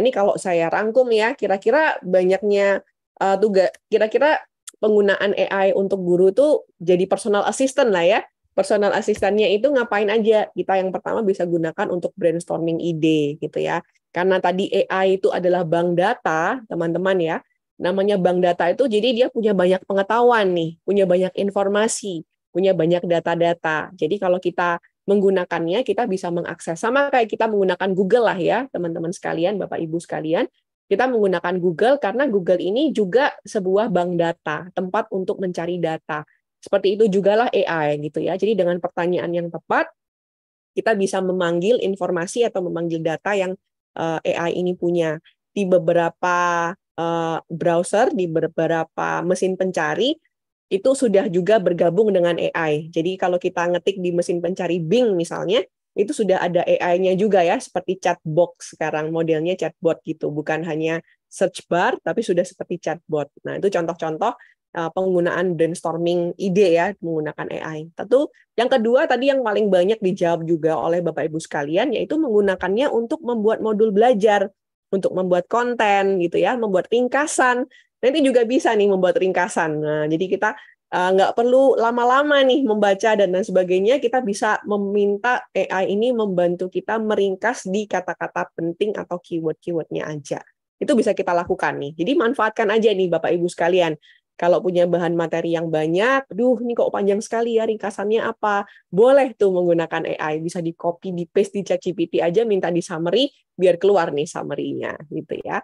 ini kalau saya rangkum ya, kira-kira banyaknya kira-kira penggunaan AI untuk guru tuh jadi personal assistant lah ya. Personal asistannya itu ngapain aja? Kita yang pertama bisa gunakan untuk brainstorming ide gitu ya. Karena tadi AI itu adalah bank data, teman-teman ya. Namanya bank data itu jadi dia punya banyak pengetahuan nih, punya banyak informasi, punya banyak data-data. Jadi kalau kita menggunakannya, kita bisa mengakses. Sama kayak kita menggunakan Google lah ya, teman-teman sekalian, Bapak Ibu sekalian. Kita menggunakan Google karena Google ini juga sebuah bank data, tempat untuk mencari data. Seperti itu juga lah AI gitu ya. Jadi dengan pertanyaan yang tepat, kita bisa memanggil informasi atau memanggil data yang AI ini punya. Di beberapa browser, di beberapa mesin pencari, itu sudah juga bergabung dengan AI. Jadi kalau kita ngetik di mesin pencari Bing misalnya, itu sudah ada AI-nya juga ya, seperti chatbox sekarang, modelnya chatbot gitu. Bukan hanya search bar, tapi sudah seperti chatbot. Nah, itu contoh-contoh penggunaan brainstorming ide ya, menggunakan AI. Tentu yang kedua tadi yang paling banyak dijawab juga oleh Bapak Ibu sekalian, yaitu menggunakannya untuk membuat modul belajar, untuk membuat konten gitu ya, membuat ringkasan. Nanti juga bisa nih membuat ringkasan. Nah, jadi kita nggak perlu lama-lama nih membaca dan lain sebagainya, kita bisa meminta AI ini membantu kita meringkas di kata-kata penting atau keyword-keywordnya aja. Itu bisa kita lakukan nih. Jadi manfaatkan aja nih Bapak Ibu sekalian. Kalau punya bahan materi yang banyak, ini kok panjang sekali ya, ringkasannya apa? Boleh tuh menggunakan AI, bisa di copy, di paste di ChatGPT aja, minta di summary, biar keluar nih summary-nya gitu ya.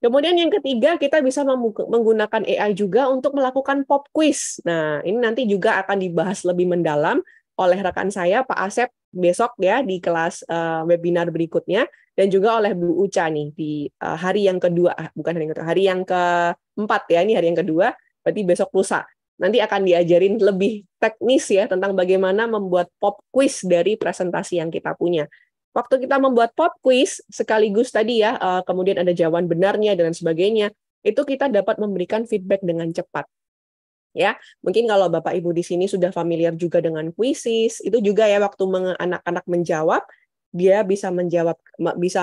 Kemudian yang ketiga, kita bisa menggunakan AI juga untuk melakukan pop quiz. Nah, ini nanti juga akan dibahas lebih mendalam oleh rekan saya, Pak Asep, besok ya di kelas webinar berikutnya, dan juga oleh Bu Uca nih di hari yang kedua, bukan hari yang kedua, hari yang keempat ya, ini hari yang kedua, berarti besok lusa. Nanti akan diajarin lebih teknis ya tentang bagaimana membuat pop quiz dari presentasi yang kita punya. Waktu kita membuat pop quiz, sekaligus tadi ya, kemudian ada jawaban benarnya dan sebagainya, itu kita dapat memberikan feedback dengan cepat. Ya, mungkin kalau Bapak Ibu di sini sudah familiar juga dengan kuisis, itu juga ya waktu anak-anak menjawab, dia bisa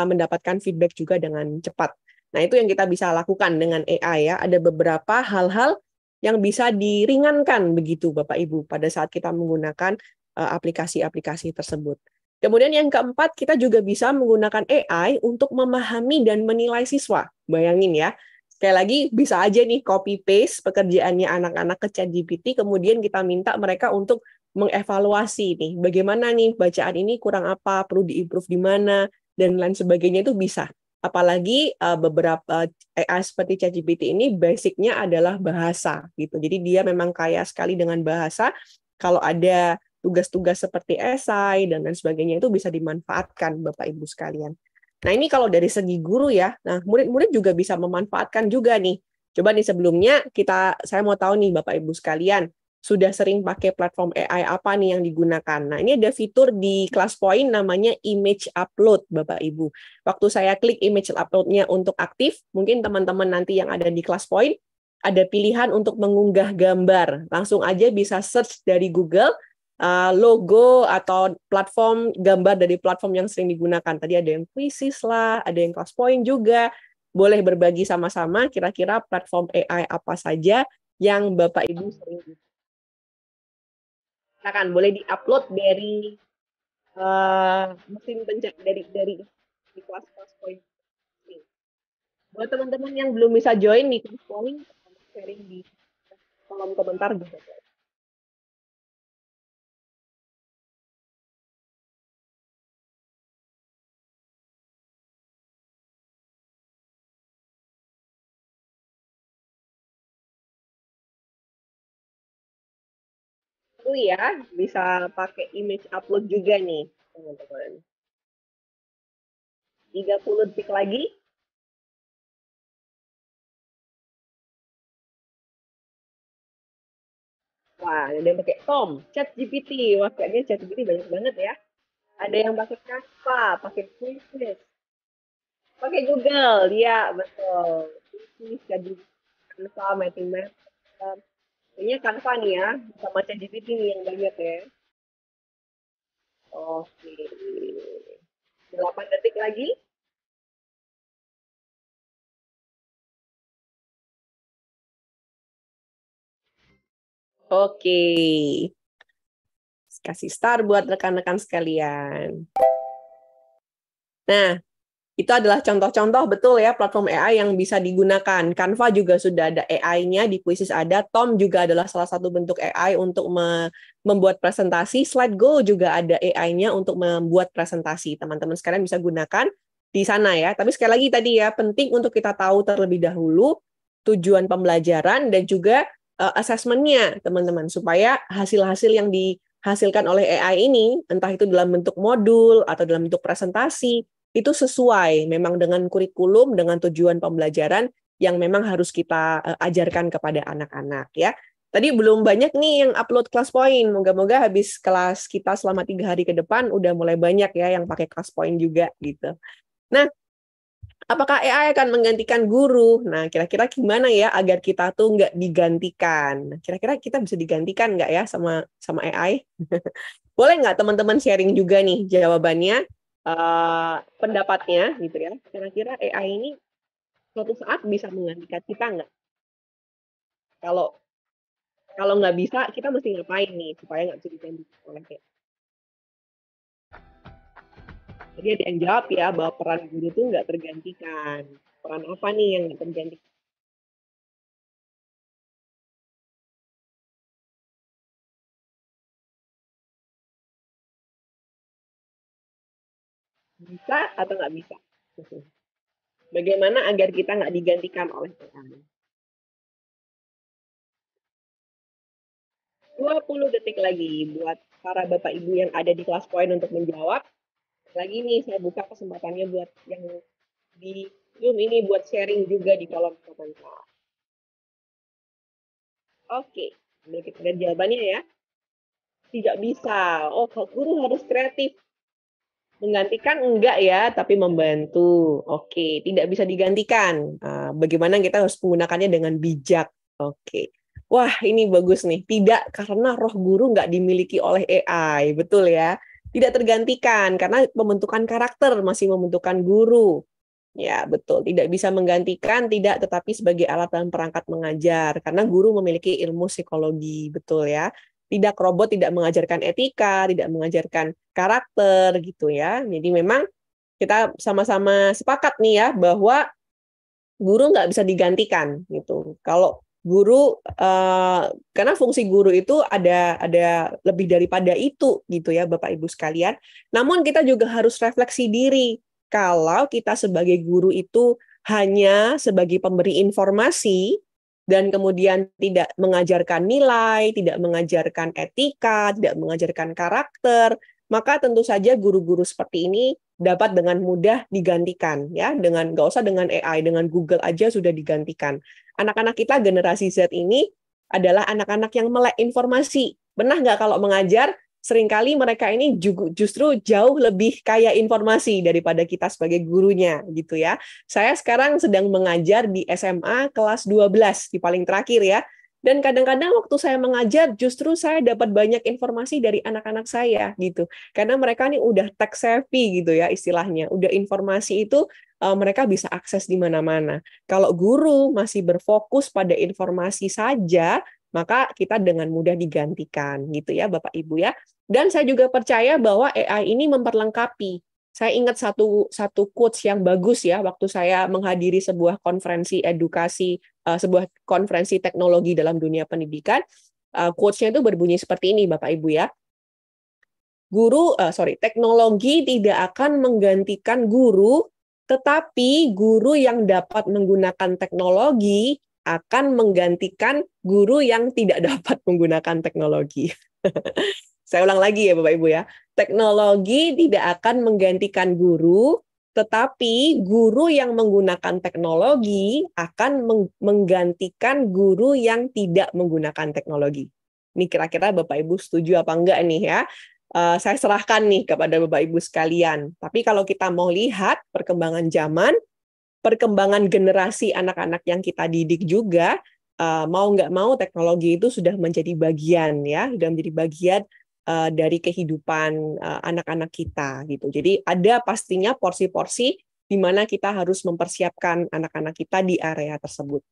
mendapatkan feedback juga dengan cepat. Nah, itu yang kita bisa lakukan dengan AI ya. Ada beberapa hal-hal yang bisa diringankan begitu Bapak Ibu pada saat kita menggunakan aplikasi-aplikasi tersebut. Kemudian yang keempat, kita juga bisa menggunakan AI untuk memahami dan menilai siswa. Bayangin ya, sekali lagi bisa aja nih copy paste pekerjaannya anak-anak ke ChatGPT, kemudian kita minta mereka untuk mengevaluasi nih, bagaimana nih bacaan ini kurang apa, perlu diimprove di mana, dan lain sebagainya itu bisa. Apalagi beberapa AI seperti ChatGPT ini basicnya adalah bahasa gitu. Jadi dia memang kaya sekali dengan bahasa. Kalau ada tugas-tugas seperti esai dan lain sebagainya itu bisa dimanfaatkan Bapak Ibu sekalian. Nah, ini kalau dari segi guru ya. Nah, murid-murid juga bisa memanfaatkan juga nih. Coba nih sebelumnya saya mau tahu nih Bapak Ibu sekalian, sudah sering pakai platform AI apa nih yang digunakan? Nah, ini ada fitur di ClassPoint namanya image upload Bapak Ibu. Waktu saya klik image upload-nya untuk aktif, mungkin teman-teman nanti yang ada di ClassPoint ada pilihan untuk mengunggah gambar. Langsung aja bisa search dari Google logo atau platform gambar dari platform yang sering digunakan. Tadi ada yang Quizzes lah, ada yang ClassPoint juga. Boleh berbagi sama-sama kira-kira platform AI apa saja yang Bapak Ibu sering gunakan. Boleh di-upload dari mesin pencet dari di kelas ClassPoint. Buat teman-teman yang belum bisa join di ClassPoint, sharing di kolom komentar juga. Itu ya, bisa pakai image upload juga nih, teman-teman. 30 detik lagi. Wah, ada yang pakai Tom, ChatGPT. Wah, kayaknya ChatGPT banyak banget ya. Ada yang pakai Canva, pakai Quizlet, pakai Google. Ya, betul. Quizlet, jadi Canva, Meeting Master. Kayaknya Canva nih ya, sama ChatGPT nih yang banyak ya. Oke. 8 detik lagi. Oke. Kasih star buat rekan-rekan sekalian. Nah, itu adalah contoh-contoh betul ya platform AI yang bisa digunakan. Canva juga sudah ada AI-nya, di Quizizz ada. Tom juga adalah salah satu bentuk AI untuk membuat presentasi. SlideGo juga ada AI-nya untuk membuat presentasi. Teman-teman sekalian bisa gunakan di sana ya. Tapi sekali lagi tadi ya, penting untuk kita tahu terlebih dahulu tujuan pembelajaran dan juga assessment-nya, teman-teman, supaya hasil-hasil yang dihasilkan oleh AI ini, entah itu dalam bentuk modul atau dalam bentuk presentasi, itu sesuai memang dengan kurikulum, dengan tujuan pembelajaran yang memang harus kita ajarkan kepada anak-anak ya. Tadi belum banyak nih yang upload kelas poin. Moga-moga habis kelas kita selama 3 hari ke depan udah mulai banyak ya yang pakai kelas poin juga gitu. Nah, apakah AI akan menggantikan guru? Nah, kira-kira gimana ya agar kita tuh nggak digantikan? Kira-kira kita bisa digantikan nggak ya sama AI? Boleh nggak teman-teman sharing juga nih jawabannya, pendapatnya gitu ya. Kira-kira AI ini suatu saat bisa menggantikan kita nggak? Kalau kalau nggak bisa, kita mesti ngapain nih supaya nggak bisa digantikan oleh AI? Jadi ada yang jawab ya bahwa peran guru itu nggak tergantikan. Peran apa nih yang nggak tergantikan? Bisa atau nggak bisa? Bagaimana agar kita nggak digantikan oleh AI? 20 detik lagi buat para Bapak Ibu yang ada di kelas poin untuk menjawab. Lagi nih saya buka kesempatannya buat yang di Zoom ini buat sharing juga di kolom komentar. Oke, kita lihat jawabannya ya. Tidak bisa. Oh, guru harus kreatif. Menggantikan enggak ya, tapi membantu. Oke, tidak bisa digantikan. Bagaimana kita harus menggunakannya dengan bijak. Oke. Wah, ini bagus nih. Tidak karena roh guru nggak dimiliki oleh AI. Betul ya. Tidak tergantikan karena pembentukan karakter masih membentukan guru. Ya, betul. Tidak bisa menggantikan, tidak, tetapi sebagai alat dan perangkat mengajar. Karena guru memiliki ilmu psikologi, betul ya. Tidak robot, tidak mengajarkan etika, tidak mengajarkan karakter, gitu ya. Jadi memang kita sama-sama sepakat nih ya, bahwa guru nggak bisa digantikan, gitu. Kalau guru, karena fungsi guru itu ada lebih daripada itu, gitu ya, Bapak Ibu sekalian. Namun kita juga harus refleksi diri kalau kita sebagai guru itu hanya sebagai pemberi informasi dan kemudian tidak mengajarkan nilai, tidak mengajarkan etika, tidak mengajarkan karakter, maka tentu saja guru-guru seperti ini dapat dengan mudah digantikan ya, dengan nggak usah dengan AI, dengan Google aja sudah digantikan. Anak-anak kita generasi Z ini adalah anak-anak yang melek informasi. Benar nggak kalau mengajar seringkali mereka ini justru jauh lebih kaya informasi daripada kita sebagai gurunya gitu ya. Saya sekarang sedang mengajar di SMA kelas 12 di paling terakhir ya. Dan kadang-kadang waktu saya mengajar justru saya dapat banyak informasi dari anak-anak saya gitu. Karena mereka nih udah tech savvy gitu ya istilahnya. Udah informasi itu mereka bisa akses di mana-mana. Kalau guru masih berfokus pada informasi saja, maka kita dengan mudah digantikan gitu ya Bapak Ibu ya. Dan saya juga percaya bahwa AI ini memperlengkapi. Saya ingat satu quotes yang bagus ya waktu saya menghadiri sebuah konferensi edukasi, sebuah konferensi teknologi dalam dunia pendidikan. Quotes-nya itu berbunyi seperti ini Bapak Ibu ya. Teknologi tidak akan menggantikan guru, tetapi guru yang dapat menggunakan teknologi akan menggantikan guru yang tidak dapat menggunakan teknologi. Saya ulang lagi ya Bapak Ibu ya. Teknologi tidak akan menggantikan guru, tetapi guru yang menggunakan teknologi akan menggantikan guru yang tidak menggunakan teknologi. Ini kira-kira Bapak Ibu setuju apa enggak nih ya? Saya serahkan nih kepada Bapak Ibu sekalian. Tapi kalau kita mau lihat perkembangan zaman, perkembangan generasi anak-anak yang kita didik juga, mau nggak mau teknologi itu sudah menjadi bagian ya, sudah menjadi bagian dari kehidupan anak-anak kita gitu. Jadi ada pastinya porsi-porsi di mana kita harus mempersiapkan anak-anak kita di area tersebut.